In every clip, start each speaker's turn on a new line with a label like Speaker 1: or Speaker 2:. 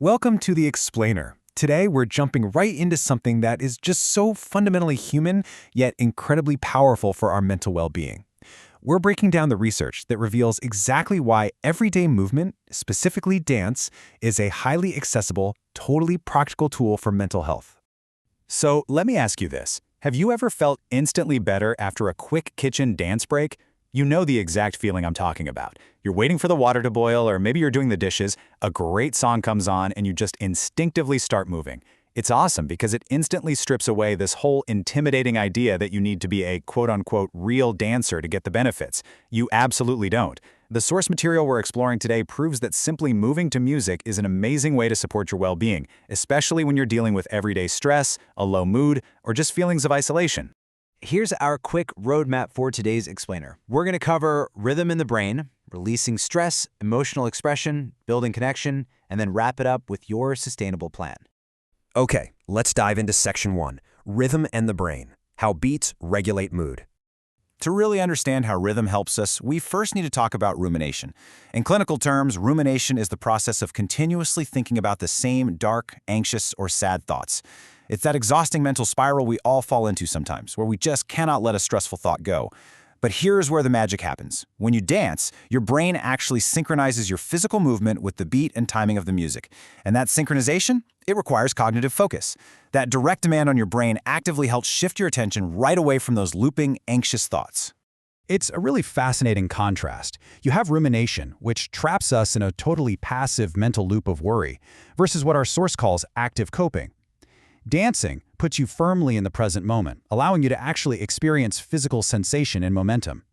Speaker 1: Welcome to The Explainer. Today, we're jumping right into something that is just so fundamentally human, yet incredibly powerful for our mental well-being. We're breaking down the research that reveals exactly why everyday movement, specifically dance, is a highly accessible, totally practical tool for mental health.
Speaker 2: So let me ask you this. Have you ever felt instantly better after a quick kitchen dance break? You know the exact feeling I'm talking about. You're waiting for the water to boil, or maybe you're doing the dishes, a great song comes on, and you just instinctively start moving. It's awesome because it instantly strips away this whole intimidating idea that you need to be a quote-unquote real dancer to get the benefits. You absolutely don't. The source material we're exploring today proves that simply moving to music is an amazing way to support your well-being, especially when you're dealing with everyday stress, a low mood, or just feelings of isolation.
Speaker 3: Here's our quick roadmap for today's explainer. We're going to cover rhythm in the brain, releasing stress, emotional expression, building connection, and then wrap it up with your sustainable plan.
Speaker 4: Okay, let's dive into Section 1, Rhythm and the Brain, How Beats Regulate Mood.
Speaker 1: To really understand how rhythm helps us, we first need to talk about rumination. In clinical terms, rumination is the process of continuously thinking about the same dark, anxious, or sad thoughts. It's that exhausting mental spiral we all fall into sometimes, where we just cannot let a stressful thought go. But here's where the magic happens. When you dance, your brain actually synchronizes your physical movement with the beat and timing of the music. And that synchronization, it requires cognitive focus. That direct demand on your brain actively helps shift your attention right away from those looping, anxious thoughts.
Speaker 2: It's a really fascinating contrast. You have rumination, which traps us in a totally passive mental loop of worry, versus what our source calls active coping. Dancing puts you firmly in the present moment, allowing you to actually experience physical sensation and momentum.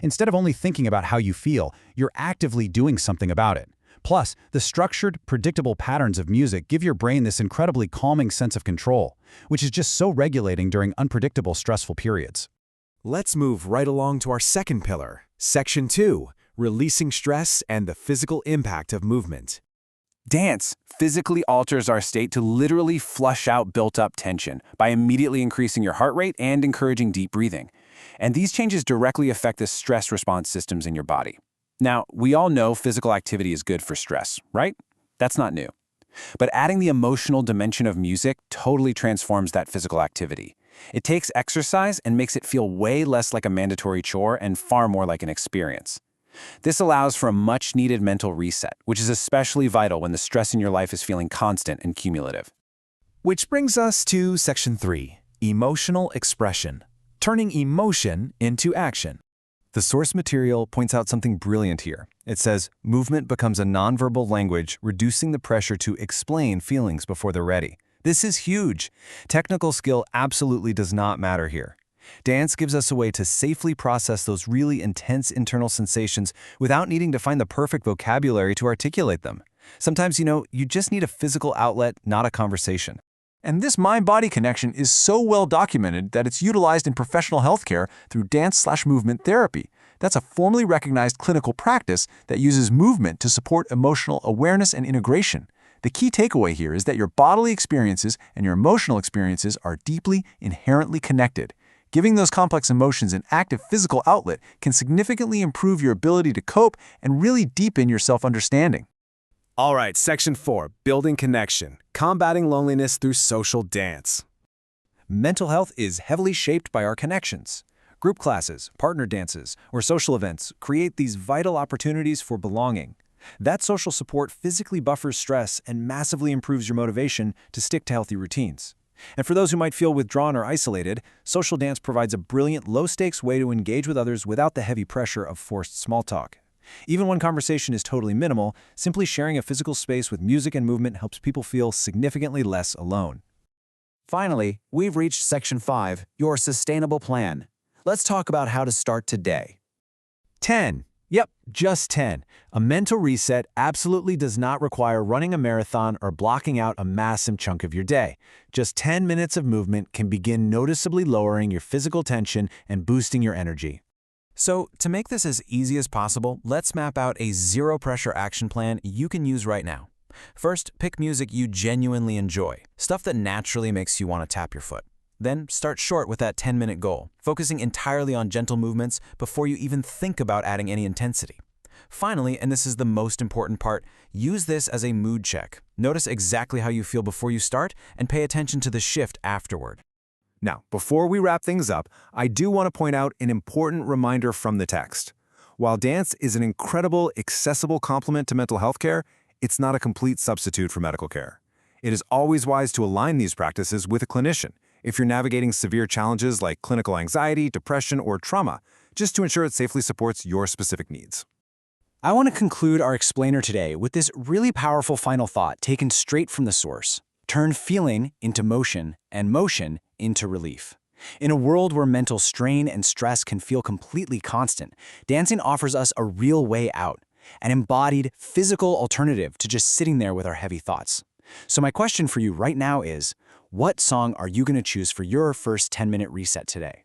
Speaker 2: Instead of only thinking about how you feel, you're actively doing something about it. Plus, the structured, predictable patterns of music give your brain this incredibly calming sense of control, which is just so regulating during unpredictable, stressful periods.
Speaker 5: Let's move right along to our second pillar, Section 2, Releasing Stress and the Physical Impact of Movement.
Speaker 1: Dance physically alters our state to literally flush out built-up tension by immediately increasing your heart rate and encouraging deep breathing. And these changes directly affect the stress response systems in your body. Now, we all know physical activity is good for stress, right? That's not new. But adding the emotional dimension of music totally transforms that physical activity. It takes exercise and makes it feel way less like a mandatory chore and far more like an experience. This allows for a much-needed mental reset, which is especially vital when the stress in your life is feeling constant and cumulative.
Speaker 5: Which brings us to Section 3, Emotional Expression, Turning Emotion into Action. The source material points out something brilliant here. It says, movement becomes a nonverbal language, reducing the pressure to explain feelings before they're ready. This is huge. Technical skill absolutely does not matter here. Dance gives us a way to safely process those really intense internal sensations without needing to find the perfect vocabulary to articulate them. Sometimes, you just need a physical outlet, not a conversation. And this mind-body connection is so well documented that it's utilized in professional healthcare through dance/movement therapy. That's a formally recognized clinical practice that uses movement to support emotional awareness and integration. The key takeaway here is that your bodily experiences and your emotional experiences are deeply, inherently connected. Giving those complex emotions an active physical outlet can significantly improve your ability to cope and really deepen your self-understanding. All right, Section 4, Building Connection, Combating Loneliness Through Social Dance. Mental health is heavily shaped by our connections. Group classes, partner dances, or social events create these vital opportunities for belonging. That social support physically buffers stress and massively improves your motivation to stick to healthy routines. And for those who might feel withdrawn or isolated, social dance provides a brilliant, low-stakes way to engage with others without the heavy pressure of forced small talk. Even when conversation is totally minimal, simply sharing a physical space with music and movement helps people feel significantly less alone.
Speaker 3: Finally, we've reached Section 5, Your Sustainable Plan. Let's talk about how to start today.
Speaker 5: 10. Yep, just 10. A mental reset absolutely does not require running a marathon or blocking out a massive chunk of your day. Just 10 minutes of movement can begin noticeably lowering your physical tension and boosting your energy. So, to make this as easy as possible, let's map out a zero-pressure action plan you can use right now. First, pick music you genuinely enjoy, stuff that naturally makes you want to tap your foot. Then, start short with that 10-minute goal, focusing entirely on gentle movements before you even think about adding any intensity.
Speaker 6: Finally, and this is the most important part, use this as a mood check. Notice exactly how you feel before you start and pay attention to the shift afterward.
Speaker 5: Now, before we wrap things up, I do want to point out an important reminder from the text. While dance is an incredible, accessible complement to mental health care, it's not a complete substitute for medical care. It is always wise to align these practices with a clinician if you're navigating severe challenges like clinical anxiety, depression, or trauma, just to ensure it safely supports your specific needs.
Speaker 2: I want to conclude our explainer today with this really powerful final thought taken straight from the source. Turn feeling into motion and motion into relief. In a world where mental strain and stress can feel completely constant, dancing offers us a real way out, an embodied, physical alternative to just sitting there with our heavy thoughts. So my question for you right now is, what song are you going to choose for your first 10-minute reset today?